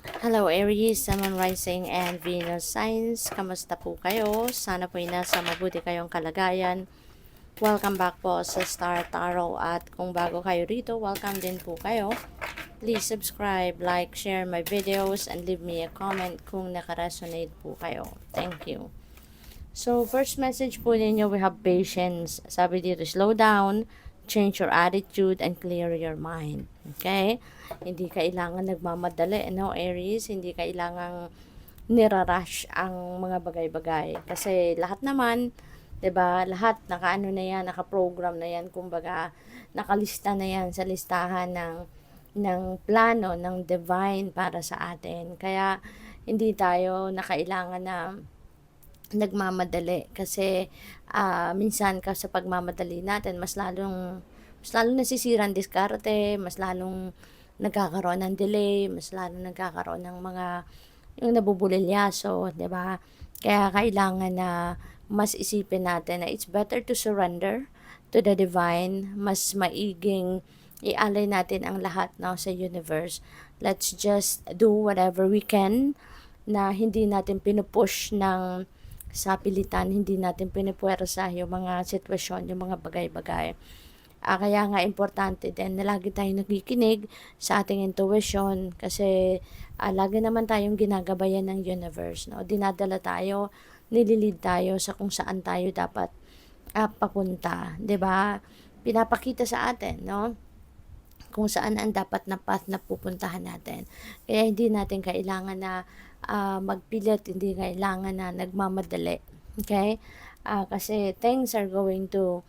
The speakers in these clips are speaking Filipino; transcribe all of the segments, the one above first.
Hello Aries, Sun, Moon, Rising, and Venus signs. Kamusta po kayo? Sana po nasa mabuti kayong kalagayan. Welcome back po sa Star Tarot at kung bago kayo rito, welcome din po kayo. Please subscribe, like, share my videos, and leave me a comment kung nakaresonate po kayo. Thank you. So, first message po ninyo, we have patience. Sabi dito, slow down, change your attitude, and clear your mind. Okay? Hindi kailangan nagmamadali, no, Aries? Hindi kailangang nirarush ang mga bagay-bagay. Kasi lahat naman, 'di ba? Lahat nakaano na 'yan, naka-program na 'yan, kumbaga nakalista na 'yan sa listahan ng plano ng divine para sa atin. Kaya hindi tayo na kailangan na nagmamadali kasi minsan ka sa pagmamadali natin mas lalong nasisira ang diskarte, mas lalong nagkakaroon ng delay, mas lalong nagkakaroon ng mga yung nabubulilyaso, 'di ba? Kaya kailangan na mas isipin natin na it's better to surrender to the divine, mas maiging ialay natin ang lahat no sa universe. Let's just do whatever we can na hindi natin pinupush ng sa pilitan, hindi natin pinupuwersa yung mga sitwasyon, yung mga bagay-bagay. Kaya nga importante din na lagi tayong nakikinig sa ating intuition kasi lagi naman tayong ginagabayan ng universe. No? Dinadala tayo, nililid tayo sa kung saan tayo dapat papunta. 'Di ba? Pinapakita sa atin, no? Kung saan ang dapat na path na pupuntahan natin. Kaya hindi natin kailangan na magpilit, hindi kailangan na nagmamadali. Okay? Kasi things are going to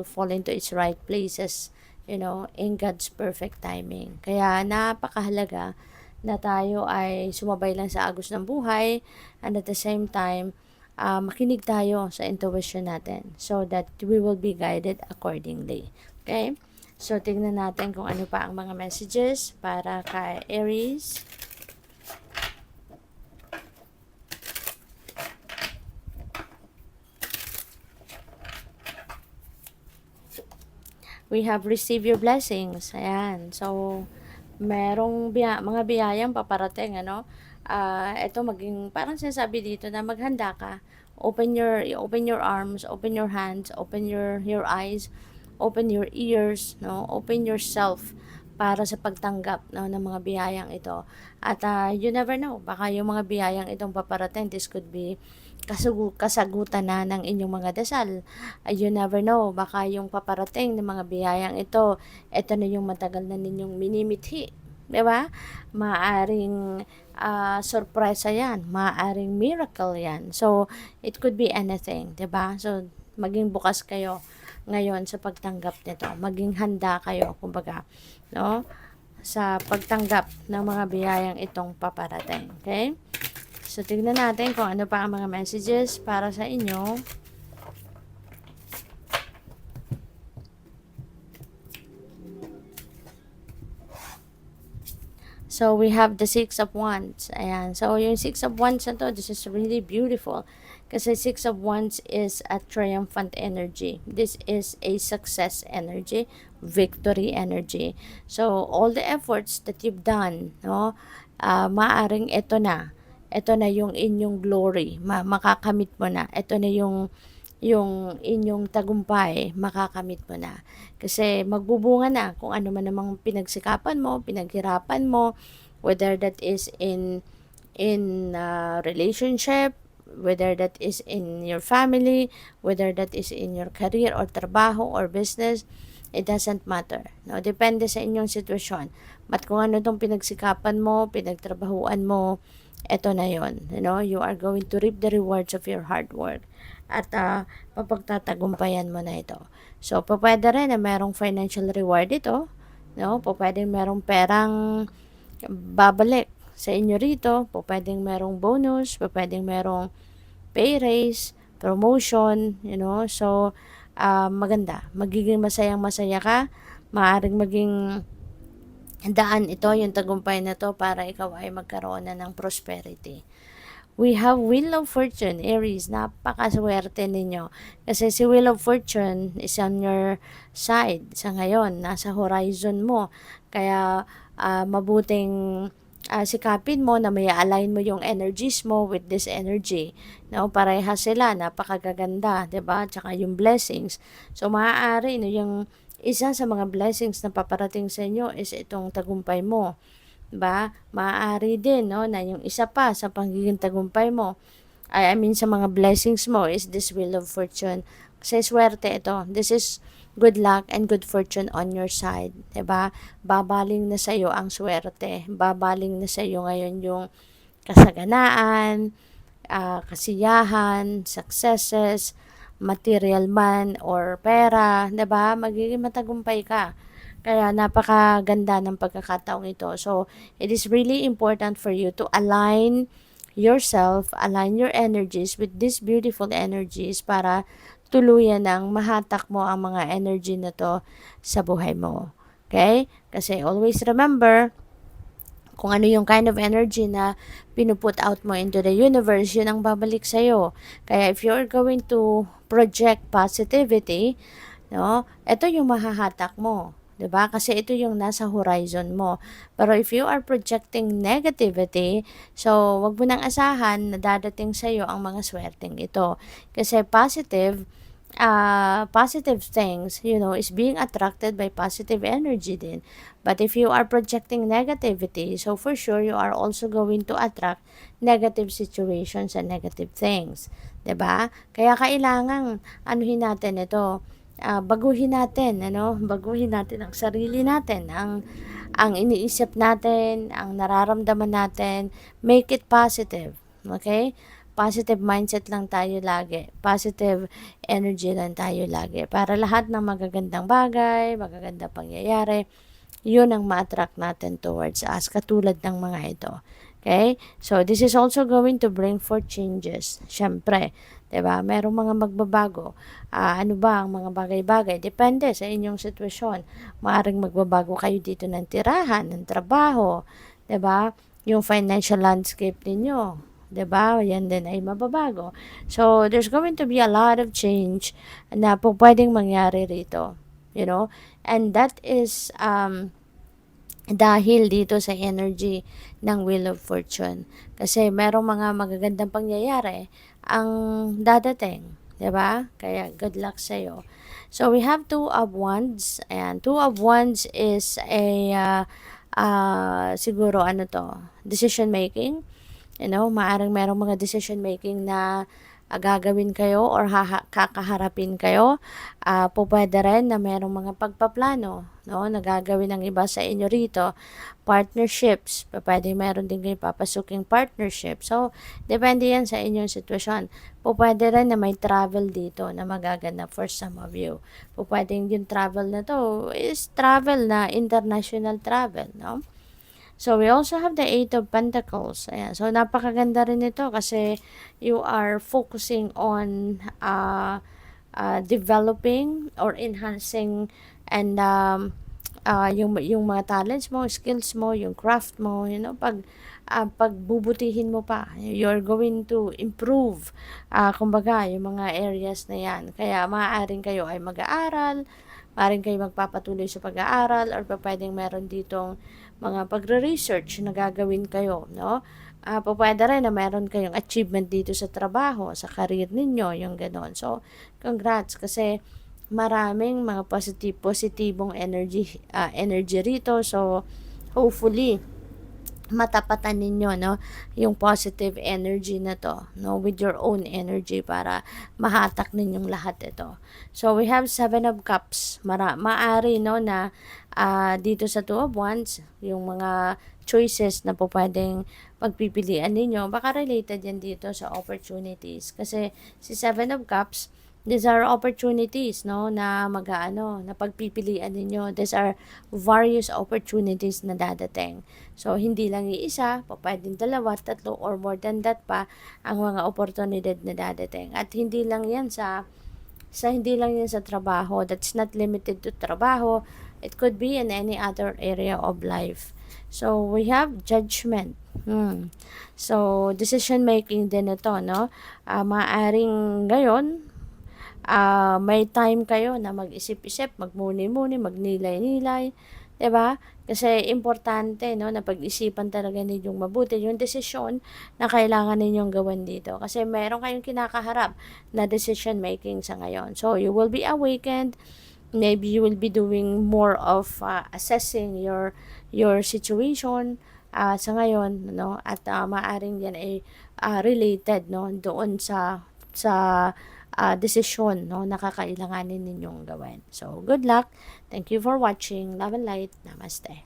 fall into its right places, in God's perfect timing. Kaya napakahalaga na tayo ay sumabay lang sa agos ng buhay and at the same time, makinig tayo sa intuition natin so that we will be guided accordingly. Okay? So, tingnan natin kung ano pa ang mga messages para kay Aries. We have received your blessings. Ayan. So, merong mga biyayang paparating, ano? Ito maging, parang sinasabi dito na maghanda ka. Open your arms, open your hands, open your eyes, open your ears, no? Open yourself para sa pagtanggap no, ng mga biyayang ito. At you never know, baka yung mga biyayang itong paparating, this could be kasagutan na ng inyong mga dasal. You never know, baka yung paparating ng mga biyayang ito na yung matagal na ninyong minimithi. 'Di ba? Maaring sorpresa 'yan, maaring miracle 'yan. So, it could be anything, 'di ba? So, maging bukas kayo ngayon sa pagtanggap nito. Maging handa kayo, kumbaga, no? Sa pagtanggap ng mga biyayang itong paparating. Okay? So, tignan natin kung ano pa ang mga messages para sa inyo. So, we have the Six of Wands. Ayan. So, yung Six of Wands na to, this is really beautiful. Kasi Six of Wands is a triumphant energy. This is a success energy, victory energy. So, all the efforts that you've done, no, maaring ito na yung inyong glory, makakamit mo na. Ito na yung inyong tagumpay, makakamit mo na. Kasi magbubunga na kung ano man namang pinagsikapan mo, pinaghirapan mo, whether that is in relationship, whether that is in your family, whether that is in your career or trabaho or business, it doesn't matter. No? Depende sa inyong sitwasyon. At kung ano itong pinagsikapan mo, pinagtrabahuan mo, eto na yon. You are going to reap the rewards of your hard work. At papagtatagumpayan mo na ito. So, pwede rin na merong financial reward ito. No? Pwede merong perang babalik sa inyo rito. Pwedeng merong bonus. Pwedeng merong pay raise, promotion, So, maganda. Magiging masayang-masaya ka. Maaring maging daan ito, yung tagumpay na to para ikaw ay magkaroon na ng prosperity. We have Wheel of Fortune, Aries. Napakaswerte ninyo. Kasi si Wheel of Fortune is on your side sa ngayon. Nasa horizon mo. Kaya mabuting sikapin mo na may align mo yung energies mo with this energy. No, parehas sila, napakagaganda, 'di ba? Tsaka yung blessings. So maaari no yung isa sa mga blessings na paparating sa inyo is itong tagumpay mo. 'Di ba? Maaari din no na yung isa pa sa pagiging tagumpay mo, I mean sa mga blessings mo is this wheel of fortune. Kasi swerte ito. This is good luck and good fortune on your side. 'Di ba? Babaling na sa iyo ang swerte. Babaling na sa iyo ngayon yung kasaganaan, kasiyahan, successes, material man or pera, 'di ba? Magiging matagumpay ka. Kaya napakaganda ng pagkakataong ito. So, it is really important for you to align yourself, align your energies with these beautiful energies para tuluyan ng mahatak mo ang mga energy na to sa buhay mo. Okay? Kasi always remember, kung ano yung kind of energy na pinuput out mo into the universe, yun ang babalik sa'yo. Kaya if you're going to project positivity, no, ito yung mahahatak mo. 'Di ba? Kasi ito yung nasa horizon mo. Pero if you are projecting negativity, so wag mo nang asahan na dadating sa iyo ang mga swerteng ito. Kasi positive things, is being attracted by positive energy din. But if you are projecting negativity, so for sure you are also going to attract negative situations and negative things. 'Di ba? Kaya kailangan anuhin natin ito, baguhin natin ang sarili natin, ang iniisip natin, ang nararamdaman natin, make it positive. Okay? Positive mindset lang tayo lagi. Positive energy lang tayo lagi. Para lahat ng magagandang bagay, magagandang pangyayari, yun ang ma-attract natin towards us, katulad ng mga ito. Okay? So, this is also going to bring forth changes. Siyempre, 'di ba? Merong mga magbabago. Ano ba ang mga bagay-bagay? Depende sa inyong sitwasyon. Maaring magbabago kayo dito ng tirahan, ng trabaho, 'di ba? Yung financial landscape ninyo, 'di ba? Yan din ay mababago. So, there's going to be a lot of change na po pwedeng mangyari rito. And that is dahil dito sa energy ng Wheel of Fortune. Kasi merong mga magagandang pangyayari ang dadating, 'di ba? Kaya good luck sa iyo. So we have Two of Wands, and Two of Wands is a siguro ano to, decision making. Maaring merong mga decision making na gagawin kayo or kakaharapin kayo. Pwede rin na merong mga pagpaplano, no, na gagawin ng iba sa inyo rito. Partnerships, pwede meron din kayo papasuking partnership. So, depende yan sa inyong sitwasyon. Pwede rin na may travel dito na magaganap for some of you. Pwede yung travel na to is travel na international travel, no? So, we also have the Eight of Pentacles. Ayan. So, napakaganda rin ito kasi you are focusing on developing or enhancing and yung mga talents mo, skills mo, yung craft mo, pagbubutihin mo pa. You're going to improve, kumbaga, yung mga areas na yan. Kaya, maaaring kayo ay mag-aaral, maaaring kayo magpapatuloy sa pag-aaral, or pwedeng meron ditong mga pagre-research na gagawin kayo, no? Pwede rin na meron kayong achievement dito sa trabaho, sa career ninyo, yung gano'n. So, congrats kasi maraming mga positibong energy rito. So, hopefully, matapatan ninyo, no, yung positive energy na to, no, with your own energy para mahatak ninyong lahat ito. So, we have Seven of Cups. Maari, no, na dito sa Two of Wands, yung mga choices na po pwedeng pagpipilian ninyo, baka related yan dito sa opportunities. Kasi si Seven of Cups, these are opportunities, no, na na pagpipilian ninyo. These are various opportunities na dadating. So, hindi lang iisa, pwedeng dalawa, tatlo, or more than that pa ang mga oportunidad na dadating. At hindi lang yan sa trabaho. That's not limited to trabaho. It could be in any other area of life. So, we have Judgment. So, decision making din ito, no? Maaring ngayon, may time kayo na mag-isip-isip, magmuni-muni, magnilay-nilay, 'Di ba? Kasi importante, no, na pag-isipan talaga ninyong mabuti yung desisyon na kailangan ninyong gawin dito. Kasi meron kayong kinakaharap na decision making sa ngayon. So, you will be awakened. Maybe you will be doing more of assessing your situation sa ngayon, no? At maaring yan ay related, no, doon sa desisyon, no, na kakailanganin ninyong gawin. So, good luck. Thank you for watching. Love and light. Namaste.